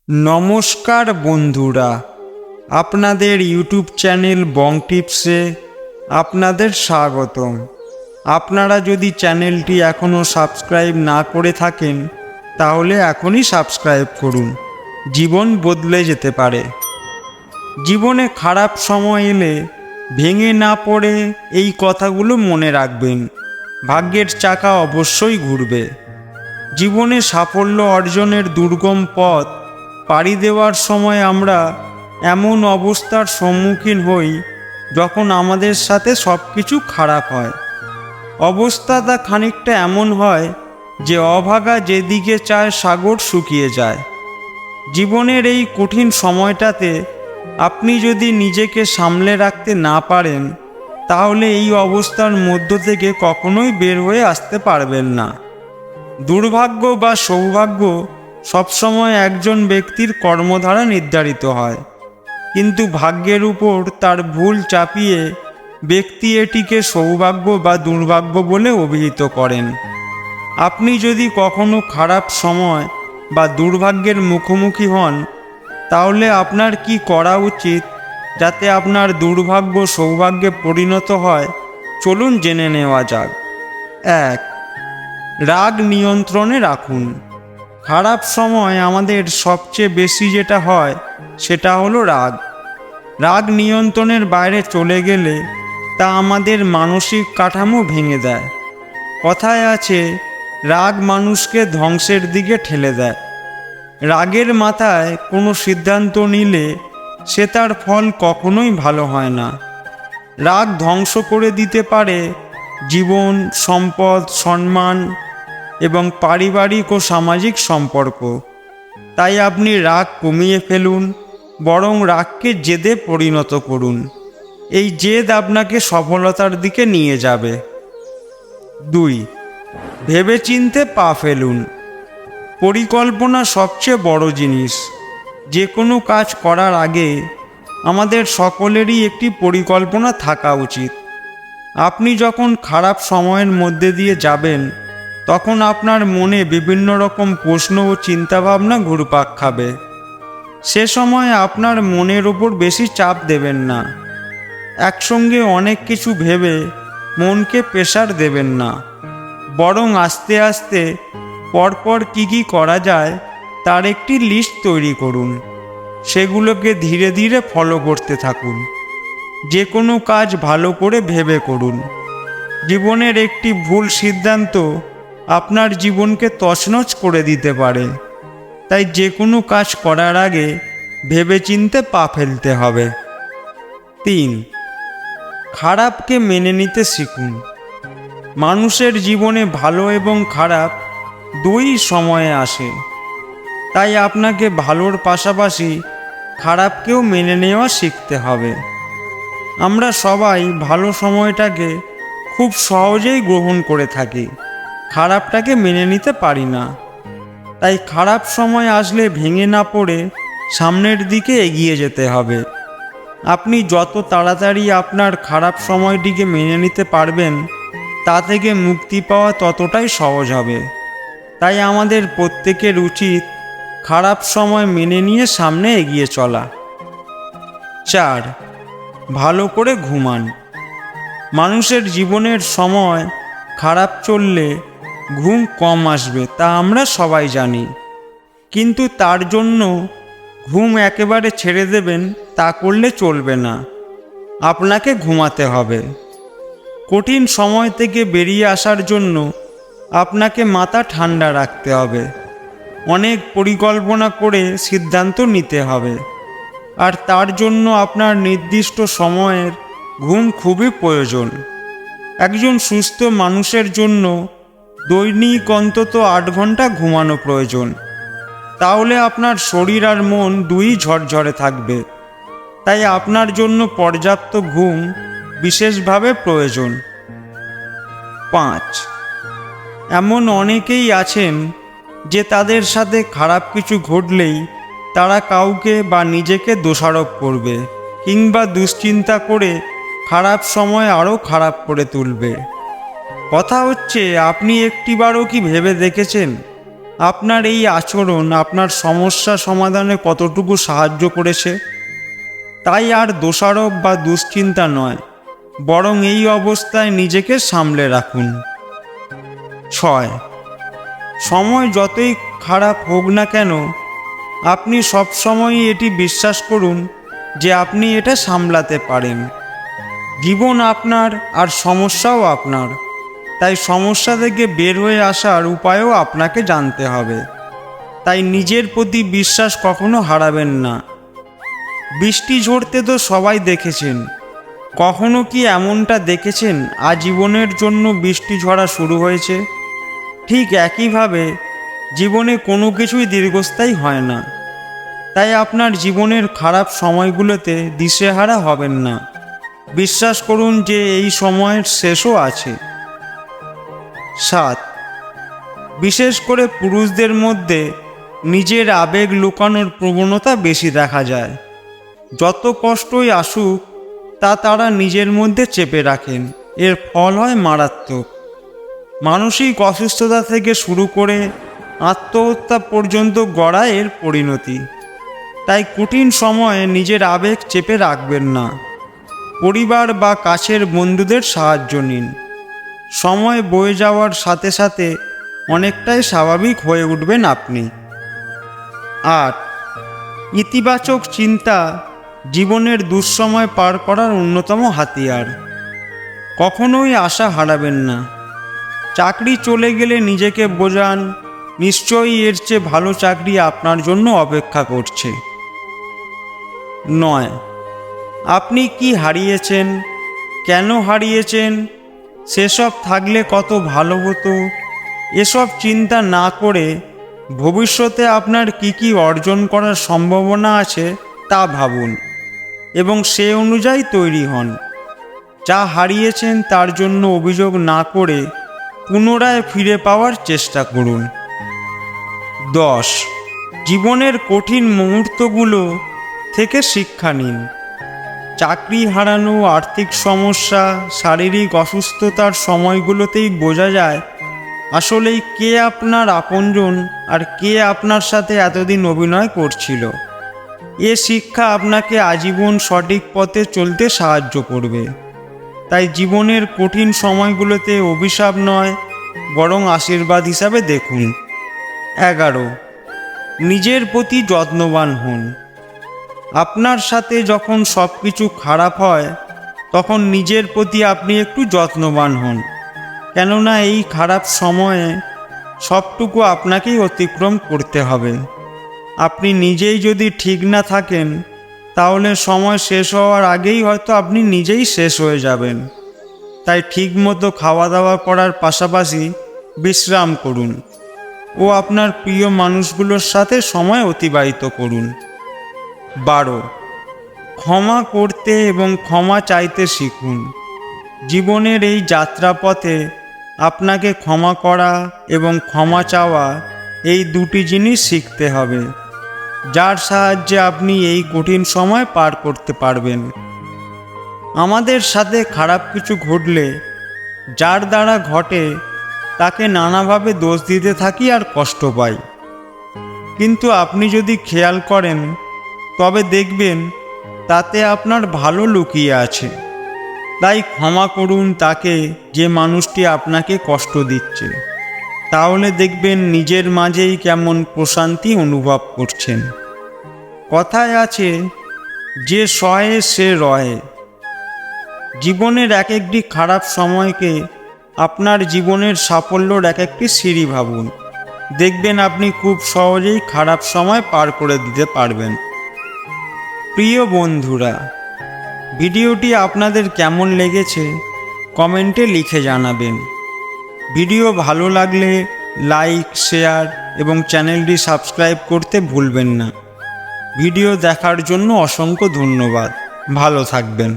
নমস্কার বন্ধুরা, আপনাদের ইউটিউব চ্যানেল বং টিপসে আপনাদের স্বাগতম। আপনারা যদি চ্যানেলটি এখনও সাবস্ক্রাইব না করে থাকেন তাহলে এখনই সাবস্ক্রাইব করুন। জীবন বদলে যেতে পারে। জীবনে খারাপ সময় এলে ভেঙে না পড়ে এই কথাগুলো মনে রাখবেন। ভাগ্যের চাকা অবশ্যই ঘুরবে। জীবনে সাফল্য অর্জনের দুর্গম পথ পাড়ি দেওয়ার সময় আমরা এমন অবস্থার সম্মুখীন হই যখন আমাদের সাথে সব কিছু খারাপ হয়। অবস্থাটা খানিকটা এমন হয় যে অভাগা যেদিকে চায় সাগর শুকিয়ে যায়। জীবনের এই কঠিন সময়টাতে আপনি যদি নিজেকে সামলে রাখতে না পারেন তাহলে এই অবস্থার মধ্য থেকে কখনোই বের হয়ে আসতে পারবেন না। দুর্ভাগ্য বা সৌভাগ্য সবসময় একজন ব্যক্তির কর্মধারা নির্ধারিত হয়, কিন্তু ভাগ্যের উপর তার ভুল চাপিয়ে ব্যক্তি এটিকে সৌভাগ্য বা দুর্ভাগ্য বলে অভিহিত করেন। আপনি যদি কখনো খারাপ সময় বা দুর্ভাগ্যের মুখোমুখি হন তাহলে আপনার কি করা উচিত যাতে আপনার দুর্ভাগ্য সৌভাগ্যে পরিণত হয়, চলুন জেনে নেওয়া যাক। 1. রাগ নিয়ন্ত্রণে রাখুন। খারাপ সময় আমাদের সবচেয়ে বেশি যেটা হয় সেটা হলো রাগ। রাগ নিয়ন্ত্রণের বাইরে চলে গেলে তা আমাদের মানসিক কাঠামো ভেঙে দেয়। কথায় আছে, রাগ মানুষকে ধ্বংসের দিকে ঠেলে দেয়। রাগের মাথায় কোনো সিদ্ধান্ত নিলে সে তার ফল কখনোই ভালো হয় না। রাগ ধ্বংস করে দিতে পারে জীবন, সম্পদ, সম্মান এবং পারিবারিক ও সামাজিক সম্পর্ক। তাই আপনি রাগ কমিয়ে ফেলুন, বরং রাগকে জেদে পরিণত করুন। এই জেদ আপনাকে সফলতার দিকে নিয়ে যাবে। 2. ভেবেচিন্তে পা ফেলুন। পরিকল্পনা সবচেয়ে বড় জিনিস। যে কোনো কাজ করার আগে আমাদের সকলেরই একটি পরিকল্পনা থাকা উচিত। আপনি যখন খারাপ সময়ের মধ্যে দিয়ে যাবেন তখন আপনার মনে বিভিন্ন রকম প্রশ্ন ও চিন্তাভাবনা ঘুরপাক খাবে। সে সময় আপনার মনের ওপর বেশি চাপ দেবেন না। একসঙ্গে অনেক কিছু ভেবে মনকে প্রেসার দেবেন না, বরং আস্তে আস্তে পরপর কী করা যায় তার একটি লিস্ট তৈরি করুন। সেগুলোকে ধীরে ধীরে ফলো করতে থাকুন। যে কোনো কাজ ভালো করে ভেবে করুন। জীবনের একটি ভুল সিদ্ধান্ত আপনার জীবনকে তছনছ করে দিতে পারে। তাই যে কোনো কাজ করার আগে ভেবেচিন্তে পা ফেলতে হবে। 3. খারাপকে মেনে নিতে শিখুন। মানুষের জীবনে ভালো এবং খারাপ দুই সময়ে আসে। তাই আপনাকে ভালোর পাশাপাশি খারাপকেও মেনে নেওয়া শিখতে হবে। আমরা সবাই ভালো সময়টাকে খুব সহজেই গ্রহণ করে থাকি, খারাপটাকে মেনে নিতে পারি না। তাই খারাপ সময় আসলে ভেঙে না পড়ে সামনের দিকে এগিয়ে যেতে হবে। আপনি যত তাড়াতাড়ি আপনার খারাপ সময়টিকে মেনে নিতে পারবেন তা থেকে মুক্তি পাওয়া ততটাই সহজ হবে। তাই আমাদের প্রত্যেকের উচিত খারাপ সময় মেনে নিয়ে সামনে এগিয়ে চলা। 4. ভালো করে ঘুমান। মানুষের জীবনের সময় খারাপ চললে ঘুম কম আসবে, তা আমরা সবাই জানি। কিন্তু তার জন্য ঘুম একেবারে ছেড়ে দেবেন তা করলে চলবে না। আপনাকে ঘুমাতে হবে। কঠিন সময় থেকে বেরিয়ে আসার জন্য আপনাকে মাথা ঠান্ডা রাখতে হবে। অনেক পরিকল্পনা করে সিদ্ধান্ত নিতে হবে, আর তার জন্য আপনার নির্দিষ্ট সময়ের ঘুম খুবই প্রয়োজন। একজন সুস্থ মানুষের জন্য দৈনিক অন্তত 8 ঘন্টা ঘুমানো প্রয়োজন। তাহলে আপনার শরীর আর মন দুই ঝরঝরে থাকবে। তাই আপনার জন্য পর্যাপ্ত ঘুম বিশেষভাবে প্রয়োজন। 5. এমন অনেকেই আছেন যে তাদের সাথে খারাপ কিছু ঘটলেই তারা কাউকে বা নিজেকে দোষারোপ করবে কিংবা দুশ্চিন্তা করে খারাপ সময় আরও খারাপ করে তুলবে। কথা হচ্ছে, আপনি একটিবারও কি ভেবে দেখেছেন আপনার এই আচরণ আপনার সমস্যা সমাধানে কতটুকু সাহায্য করেছে। তাই আর দোষারোপ বা দুশ্চিন্তা নয়, বরং এই অবস্থায় নিজেকে সামলে রাখুন। 6. সময় যতই খারাপ হোক না কেন, আপনি সবসময়ই এটি বিশ্বাস করুন যে আপনি এটা সামলাতে পারেন। জীবন আপনার আর সমস্যাও আপনার, তাই সমস্যা থেকে বের হয়ে আসার উপায়ও আপনাকে জানতে হবে। তাই নিজের প্রতি বিশ্বাস কখনো হারাবেন না। বৃষ্টি ঝরতে তো সবাই দেখেছেন, কখনো কি এমনটা দেখেছেন আজীবনের জন্য বৃষ্টি ঝরা শুরু হয়েছে? ঠিক একইভাবে জীবনে কোনো কিছুই দীর্ঘস্থায়ী হয় না। তাই আপনার জীবনের খারাপ সময়গুলোতে দিশেহারা হবেন না। বিশ্বাস করুন যে এই সময়ের শেষও আছে। 7. বিশেষ করে পুরুষদের মধ্যে নিজের আবেগ লুকানোর প্রবণতা বেশি দেখা যায়। যত কষ্টই আসুক তা তারা নিজের মধ্যে চেপে রাখেন। এর ফল হয় মারাত্মক। মানসিক অসুস্থতা থেকে শুরু করে আত্মহত্যা পর্যন্ত গড়া এর পরিণতি। তাই কঠিন সময়ে নিজের আবেগ চেপে রাখবেন না। পরিবার বা কাছের বন্ধুদের সাহায্য নিন। সময় বয়ে যাওয়ার সাথে সাথে অনেকটাই স্বাভাবিক হয়ে উঠবেন আপনি। 8. ইতিবাচক চিন্তা জীবনের দুঃসময় পার করার অন্যতম হাতিয়ার। কখনোই আশা হারাবেন না। চাকরি চলে গেলে নিজেকে বোঝান, নিশ্চয়ই এর চেয়ে ভালো চাকরি আপনার জন্য অপেক্ষা করছে। 9. আপনি কি হারিয়েছেন, কেন হারিয়েছেন, সেসব থাকলে কত ভালো হতো, এসব চিন্তা না করে ভবিষ্যতে আপনার কি অর্জন করার সম্ভাবনা আছে তা ভাবুন এবং সে অনুযায়ী তৈরি হন। যা হারিয়েছেন তার জন্য অভিযোগ না করে পুনরায় ফিরে পাওয়ার চেষ্টা করুন। 10. জীবনের কঠিন মুহূর্তগুলো থেকে শিক্ষা নিন। চাকরি হারানো, আর্থিক সমস্যা, শারীরিক অসুস্থতার সময়গুলোতেই বোঝা যায় আসলেই কে আপনার আপনজন আর কে আপনার সাথে এতদিন অভিনয় করছিল। এ শিক্ষা আপনাকে আজীবন সঠিক পথে চলতে সাহায্য করবে। তাই জীবনের কঠিন সময়গুলোতে অভিশাপ নয়, বরং আশীর্বাদ হিসাবে দেখুন। 11. নিজের প্রতি যত্নবান হন। আপনার সাথে যখন সব কিছু খারাপ হয় তখন নিজের প্রতি আপনি একটু যত্নবান হন, কেননা এই খারাপ সময়ে সবটুকু আপনাকেই অতিক্রম করতে হবে। আপনি নিজেই যদি ঠিক না থাকেন তাহলে সময় শেষ হওয়ার আগেই হয়তো আপনি নিজেই শেষ হয়ে যাবেন। তাই ঠিকমতো খাওয়া দাওয়া করার পাশাপাশি বিশ্রাম করুন ও আপনার প্রিয় মানুষগুলোর সাথে সময় অতিবাহিত করুন। 12. ক্ষমা করতে এবং ক্ষমা চাইতে শিখুন। জীবনের এই যাত্রাপথে আপনাকে ক্ষমা করা এবং ক্ষমা চাওয়া, এই দুটি জিনিস শিখতে হবে, যার সাহায্যে আপনি এই কঠিন সময় পার করতে পারবেন। আমাদের সাথে খারাপ কিছু ঘটলে যার দ্বারা ঘটে তাকে নানাভাবে দোষ দিতে থাকি আর কষ্ট পাই, কিন্তু আপনি যদি খেয়াল করেন তবে দেখবেন তাতে আপনার ভালো লুকিয়ে আছে। তাই ক্ষমা করুন তাকে, যে মানুষটি আপনাকে কষ্ট দিচ্ছে। তাহলে দেখবেন নিজের মাঝেই কেমন প্রশান্তি অনুভব করছেন। কথায় আছে, যে সহে সে রহে। জীবনের এক একটি খারাপ সময়কে আপনার জীবনের সাফল্যর এক একটি সিঁড়ি ভাবুন। দেখবেন আপনি খুব সহজেই খারাপ সময় পার করে দিতে পারবেন। প্রিয় বন্ধুরা, ভিডিওটি আপনাদের কেমন লেগেছে কমেন্টে লিখে জানাবেন। ভিডিও ভালো লাগলে লাইক, শেয়ার এবং চ্যানেলটি সাবস্ক্রাইব করতে ভুলবেন না। ভিডিও দেখার জন্য অসংখ্য ধন্যবাদ। ভালো থাকবেন।